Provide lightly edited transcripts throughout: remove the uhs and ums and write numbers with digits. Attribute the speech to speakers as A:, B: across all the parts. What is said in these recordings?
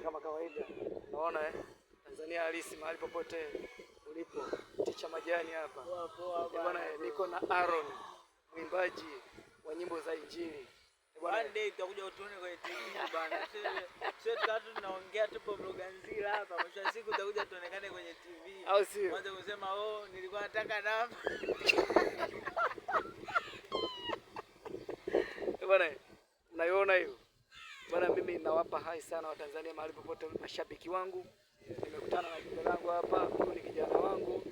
A: kama kawaida naona Tanzania halisi mahali popote ulipo. Ticha Majani hapa. Bwana niko na Aaron, mwimbaji wa nyimbo za Injili.
B: One day tutakuja utuone kwenye TV bana. Sio tatu tunaongea tupo Mloganzila hapa. Mwisho wa siku tutakuja tuonekane kwenye TV.
A: Au sio?
B: Kwanza kusema nilikuwa nataka namba.
A: Bwana unaiona hiyo? Bwana mimi nawapa hai sana Watanzania mahali popote, mashabiki wangu. Nimekutana na kijana wangu hapa, huyu ni kijana wangu.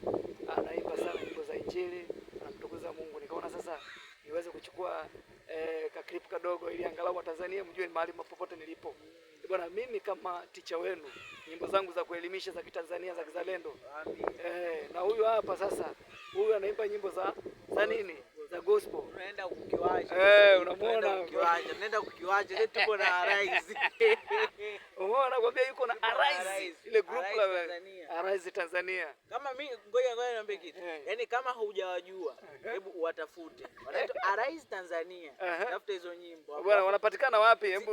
A: Anaimba sana nyimbo za Injili, anamtukuza Mungu. Nikaona sasa niweze kuchukua ka clip kadogo ili angalau Watanzania mjue mahali popote nilipo. Bwana mimi kama ticha wenu, nyimbo zangu za kuelimisha za Kitanzania za kizalendo. Na huyu hapa sasa, huyu anaimba nyimbo za nini? Za gospel.
B: Unaenda kukiwacha.
A: Unamuona
B: kukiwacha. Tunaenda kukiwacha. Leo tupo na Arise.
A: Umeona nakwambia yuko na Arise. Ile group la Arise Tanzania.
B: Kama mimi ngoja niambie kitu. Yaani kama hujawajua, hebu watafute. Wanaitwa Arise Tanzania. Tafuta hizo nyimbo.
A: Bwana wanapatikana wapi? Hebu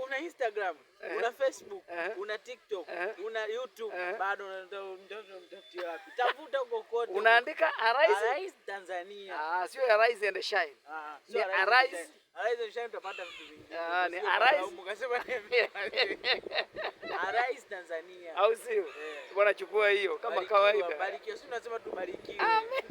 B: una Instagram, una Facebook, una TikTok, una YouTube, bado unatafutia wapi? Tafuta huko kote.
A: Unaandika
B: Arise Tanzania.
A: Sio Arise and Shine. Ni Arise
B: and Shine utapata vitu vingi.
A: Ni Arise.
B: Ukasema Arise Tanzania.
A: Au sio? Bwana chukua hiyo kama kawaida.
B: Barikiwa, si unasema tubarikiwe.
A: Amen.